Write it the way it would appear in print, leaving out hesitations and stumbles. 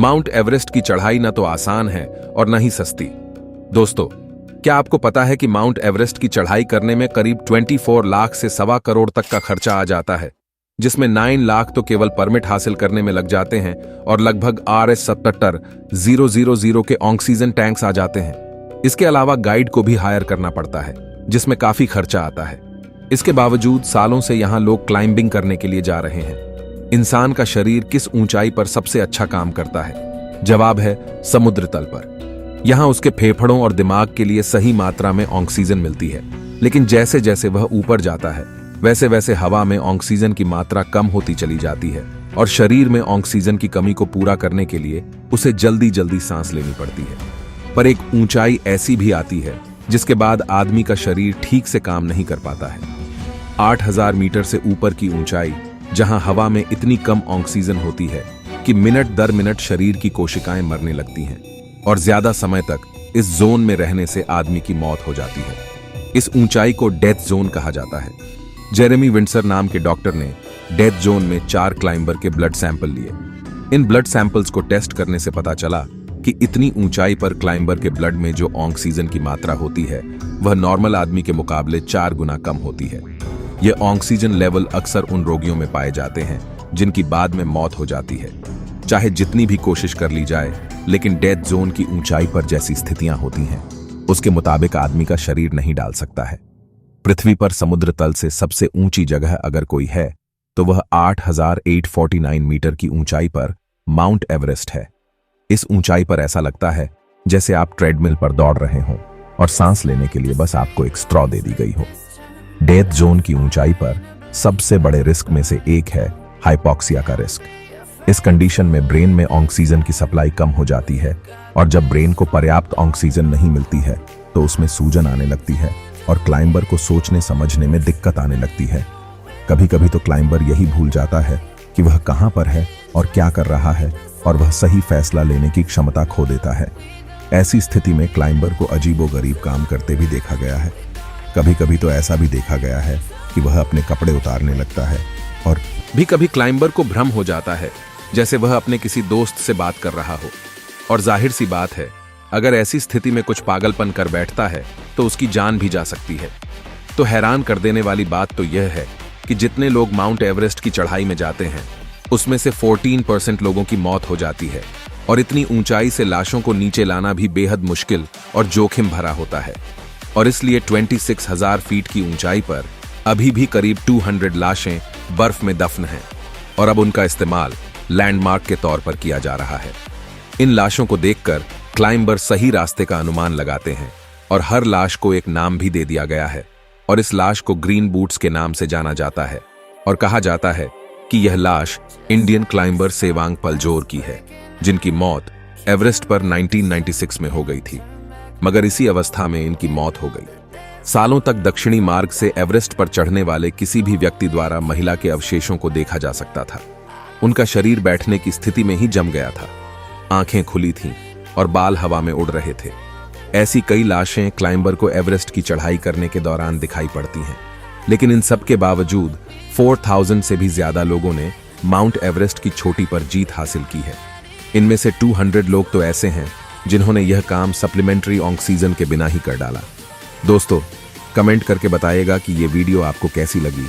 Mount Everest की चढ़ाई न तो आसान है और न ही सस्ती। दोस्तों, क्या आपको पता है कि माउंट एवरेस्ट की चढ़ाई करने में करीब 24 लाख से 1.25 करोड़ तक का खर्चा आ जाता है, जिसमें 9 लाख तो केवल परमिट हासिल करने में लग जाते हैं और लगभग RS-77-000 के ऑक्सीजन टैंक्स आ जाते हैं। इसके अलावा गाइड को भी हायर करना पड़ता है, जिसमें काफी खर्चा आता है। इसके बावजूद सालों से यहां लोग क्लाइंबिंग करने के लिए जा रहे हैं। इंसान का शरीर किस ऊंचाई पर सबसे अच्छा काम करता है? जवाब है समुद्र तल पर। यहां उसके फेफड़ों और दिमाग के लिए सही मात्रा में ऑक्सीजन मिलती है, लेकिन जैसे जैसे वह ऊपर जाता है वैसे वैसे हवा में ऑक्सीजन की मात्रा कम होती चली जाती है और शरीर में ऑक्सीजन की कमी को पूरा करने के लिए उसे जल्दी जल्दी सांस लेनी पड़ती है। पर एक ऊंचाई ऐसी भी आती है जिसके बाद आदमी का शरीर ठीक से काम नहीं कर पाता है। 8000 मीटर से ऊपर की ऊंचाई, जहां हवा में इतनी कम ऑक्सीजन होती है कि मिनट दर मिनट शरीर की कोशिकाएं मरने लगती हैं और ज्यादा समय तक इस जोन में रहने से आदमी की मौत हो जाती है। इस ऊंचाई को डेथ जोन कहा जाता है। जेरेमी विंडसर नाम के डॉक्टर ने डेथ जोन में 4 क्लाइंबर के ब्लड सैंपल लिए। इन ब्लड सैंपल्स को टेस्ट करने से पता चला कि इतनी ऊंचाई पर क्लाइंबर के ब्लड में जो ऑक्सीजन की मात्रा होती है वह नॉर्मल आदमी के मुकाबले 4 गुना कम होती है। ये ऑक्सीजन लेवल अक्सर उन रोगियों में पाए जाते हैं जिनकी बाद में मौत हो जाती है। चाहे जितनी भी कोशिश कर ली जाए, लेकिन डेथ जोन की ऊंचाई पर जैसी स्थितियां होती हैं उसके मुताबिक आदमी का शरीर नहीं डाल सकता है। पृथ्वी पर समुद्र तल से सबसे ऊंची जगह अगर कोई है तो वह 8849 मीटर की ऊंचाई पर माउंट एवरेस्ट है। इस ऊंचाई पर ऐसा लगता है जैसे आप ट्रेडमिल पर दौड़ रहे हों और सांस लेने के लिए बस आपको एक स्ट्रॉ दे दी गई हो। डेथ जोन की ऊंचाई पर सबसे बड़े रिस्क में से एक है हाइपोक्सिया का रिस्क। इस कंडीशन में ब्रेन में ऑक्सीजन की सप्लाई कम हो जाती है और जब ब्रेन को पर्याप्त ऑक्सीजन नहीं मिलती है तो उसमें सूजन आने लगती है और क्लाइंबर को सोचने समझने में दिक्कत आने लगती है। कभी कभी तो क्लाइंबर यही भूल जाता है कि वह कहां पर है और क्या कर रहा है और वह सही फैसला लेने की क्षमता खो देता है। ऐसी स्थिति में क्लाइंबर को अजीबोगरीब काम करते भी देखा गया है। कभी कभी तो ऐसा भी देखा गया है कि वह अपने कपड़े उतारने लगता है और भी कभी क्लाइंबर को भ्रम हो जाता है जैसे वह अपने किसी दोस्त से बात कर रहा हो। और जाहिर सी बात है, अगर ऐसी स्थिति में कुछ पागलपन कर बैठता है तो उसकी जान भी जा सकती है। तो हैरान कर देने वाली बात तो यह है कि जितने लोग माउंट एवरेस्ट की चढ़ाई में जाते हैं उसमें से 14% लोगों की मौत हो जाती है और इतनी ऊंचाई से लाशों को नीचे लाना भी बेहद मुश्किल और जोखिम भरा होता है। और इसलिए 26,000 फीट की ऊंचाई पर अभी भी करीब 200 लाशें बर्फ में दफन हैं और अब उनका इस्तेमाल लैंडमार्क के तौर पर किया जा रहा है। इन लाशों को देखकर क्लाइंबर सही रास्ते का अनुमान लगाते हैं और हर लाश को एक नाम भी दे दिया गया है और इस लाश को ग्रीन बूट्स के नाम से जाना जाता है और कहा जाता है कि यह लाश इंडियन क्लाइंबर सेवांग पलजोर की है, जिनकी मौत एवरेस्ट पर 1996 में हो गई थी, मगर इसी अवस्था में इनकी मौत हो गई। सालों तक दक्षिणी मार्ग से एवरेस्ट पर चढ़ने वाले किसी भी व्यक्ति द्वारा महिला के अवशेषों को देखा जा सकता था। उनका शरीर बैठने की स्थिति में ही जम गया था, आंखें खुली थीं और बाल हवा में उड़ रहे थे। ऐसी कई लाशें क्लाइंबर को एवरेस्ट की चढ़ाई करने के दौरान दिखाई पड़ती हैं, लेकिन इन सब के बावजूद 4000 से भी ज्यादा लोगों ने माउंट एवरेस्ट की चोटी पर जीत हासिल की है। इनमें से 200 लोग तो ऐसे हैं जिन्होंने यह काम सप्लीमेंट्री ऑक्सीजन के बिना ही कर डाला। दोस्तों, कमेंट करके बताइएगा कि ये वीडियो आपको कैसी लगी